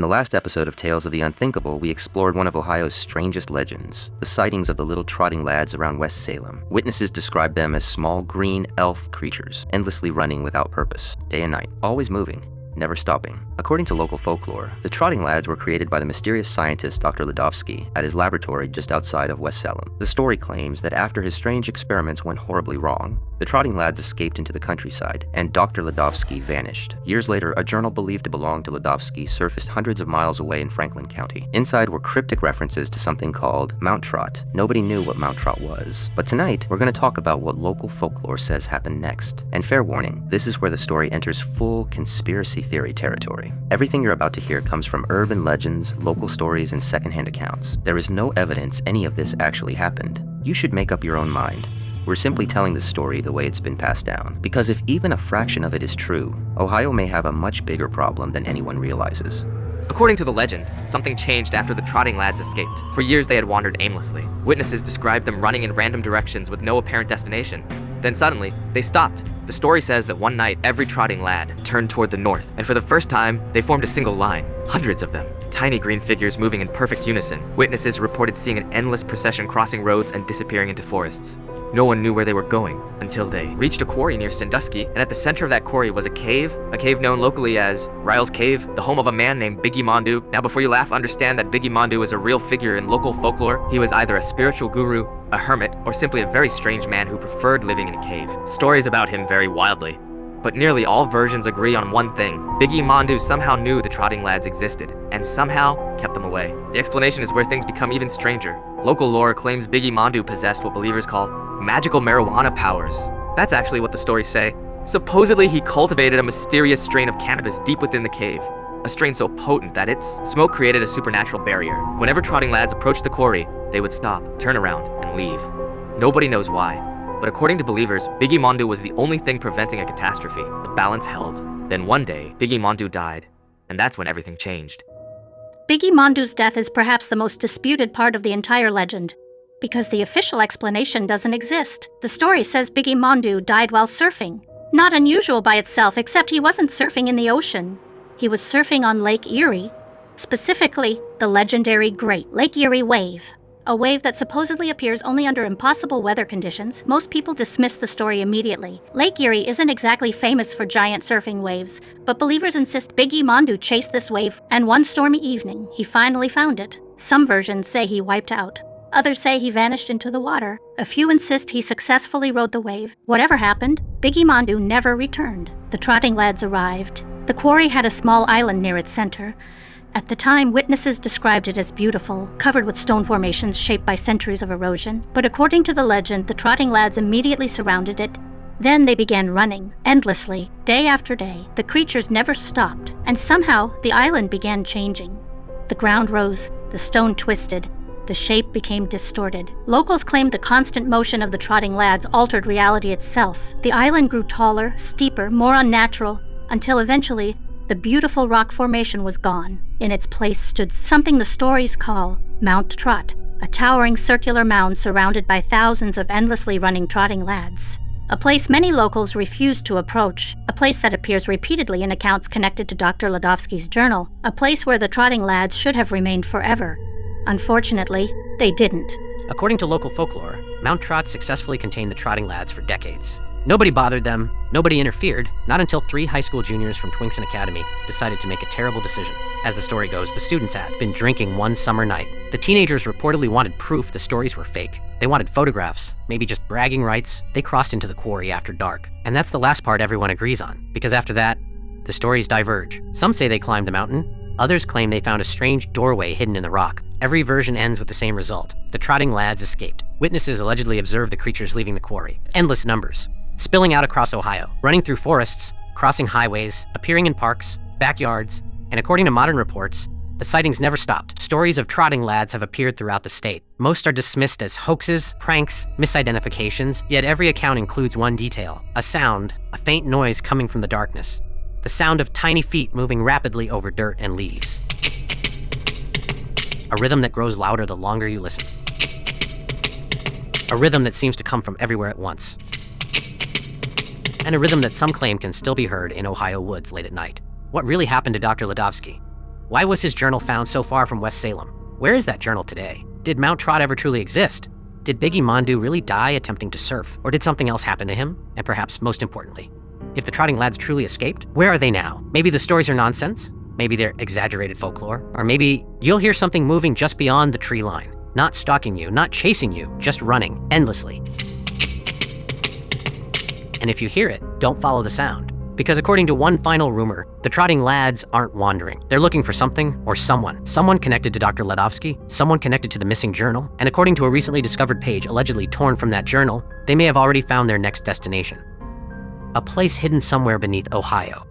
In the last episode of Tales of the Unthinkable, we explored one of Ohio's strangest legends, the sightings of the little trotting lads around West Salem. Witnesses described them as small green elf creatures, endlessly running without purpose, day and night, always moving, never stopping. According to local folklore, the trotting lads were created by the mysterious scientist Dr. Ladovsky at his laboratory just outside of West Salem. The story claims that after his strange experiments went horribly wrong, the trotting lads escaped into the countryside, and Dr. Ladovsky vanished. Years later, a journal believed to belong to Ladovsky surfaced hundreds of miles away in Franklin County. Inside were cryptic references to something called Mount Trot. Nobody knew what Mount Trot was. But tonight, we're going to talk about what local folklore says happened next. And fair warning, this is where the story enters full conspiracy theory territory. Everything you're about to hear comes from urban legends, local stories, and secondhand accounts. There is no evidence any of this actually happened. You should make up your own mind. We're simply telling the story the way it's been passed down, because if even a fraction of it is true, Ohio may have a much bigger problem than anyone realizes. According to the legend, something changed after the trotting lads escaped. For years they had wandered aimlessly. Witnesses described them running in random directions with no apparent destination. Then suddenly, they stopped. The story says that one night, every trotting lad turned toward the north, and for the first time, they formed a single line. Hundreds of them. Tiny green figures moving in perfect unison. Witnesses reported seeing an endless procession crossing roads and disappearing into forests. No one knew where they were going until they reached a quarry near Sandusky, and at the center of that quarry was a cave known locally as Ryle's Cave, the home of a man named Biggie Mondu. Now before you laugh, understand that Biggie Mondu is a real figure in local folklore. He was either a spiritual guru, a hermit, or simply a very strange man who preferred living in a cave. Stories about him vary wildly, but nearly all versions agree on one thing. Biggie Mondu somehow knew the trotting lads existed, and somehow kept them away. The explanation is where things become even stranger. Local lore claims Biggie Mondu possessed what believers call magical marijuana powers. That's actually what the stories say. Supposedly, he cultivated a mysterious strain of cannabis deep within the cave. A strain so potent that its smoke created a supernatural barrier. Whenever trotting lads approached the quarry, they would stop, turn around, and leave. Nobody knows why, but according to believers, Biggie Mondu was the only thing preventing a catastrophe. The balance held. Then one day, Biggie Mondu died, and that's when everything changed. Biggie Mondu's death is perhaps the most disputed part of the entire legend, because the official explanation doesn't exist. The story says Biggie Mondu died while surfing. Not unusual by itself, except he wasn't surfing in the ocean. He was surfing on Lake Erie, specifically the legendary Great Lake Erie Wave. A wave that supposedly appears only under impossible weather conditions. Most people dismiss the story immediately. Lake Erie isn't exactly famous for giant surfing waves, but believers insist Biggie Mondu chased this wave, and one stormy evening, he finally found it. Some versions say he wiped out. Others say he vanished into the water. A few insist he successfully rode the wave. Whatever happened, Biggie Mondu never returned. The trotting lads arrived. The quarry had a small island near its center. At the time, witnesses described it as beautiful, covered with stone formations shaped by centuries of erosion. But according to the legend, the trotting lads immediately surrounded it. Then they began running, endlessly, day after day. The creatures never stopped, and somehow the island began changing. The ground rose, the stone twisted, the shape became distorted. Locals claimed the constant motion of the trotting lads altered reality itself. The island grew taller, steeper, more unnatural, until eventually, the beautiful rock formation was gone. In its place stood something the stories call Mount Trot, a towering circular mound surrounded by thousands of endlessly running trotting lads. A place many locals refused to approach, a place that appears repeatedly in accounts connected to Dr. Ladovsky's journal, a place where the trotting lads should have remained forever. Unfortunately, they didn't. According to local folklore, Mount Trot successfully contained the trotting lads for decades. Nobody bothered them, nobody interfered, not until 3 high school juniors from Twinkson Academy decided to make a terrible decision. As the story goes, the students had been drinking one summer night. The teenagers reportedly wanted proof the stories were fake. They wanted photographs, maybe just bragging rights. They crossed into the quarry after dark. And that's the last part everyone agrees on, because after that, the stories diverge. Some say they climbed the mountain, others claim they found a strange doorway hidden in the rock. Every version ends with the same result. The trotting lads escaped. Witnesses allegedly observed the creatures leaving the quarry. Endless numbers. Spilling out across Ohio, running through forests, crossing highways, appearing in parks, backyards, and according to modern reports, the sightings never stopped. Stories of trotting lads have appeared throughout the state. Most are dismissed as hoaxes, pranks, misidentifications, yet every account includes one detail: a sound, a faint noise coming from the darkness. The sound of tiny feet moving rapidly over dirt and leaves. A rhythm that grows louder the longer you listen. A rhythm that seems to come from everywhere at once. And a rhythm that some claim can still be heard in Ohio woods late at night. What really happened to Dr. Ladovsky? Why was his journal found so far from West Salem? Where is that journal today? Did Mount Trot ever truly exist? Did Biggie Mondu really die attempting to surf? Or did something else happen to him? And perhaps most importantly, if the trotting lads truly escaped, where are they now? Maybe the stories are nonsense? Maybe they're exaggerated folklore? Or maybe you'll hear something moving just beyond the tree line. Not stalking you, not chasing you, just running endlessly. And if you hear it, don't follow the sound. Because according to one final rumor, the trotting lads aren't wandering. They're looking for something or someone. Someone connected to Dr. Ledovsky, someone connected to the missing journal, and according to a recently discovered page allegedly torn from that journal, they may have already found their next destination. A place hidden somewhere beneath Ohio.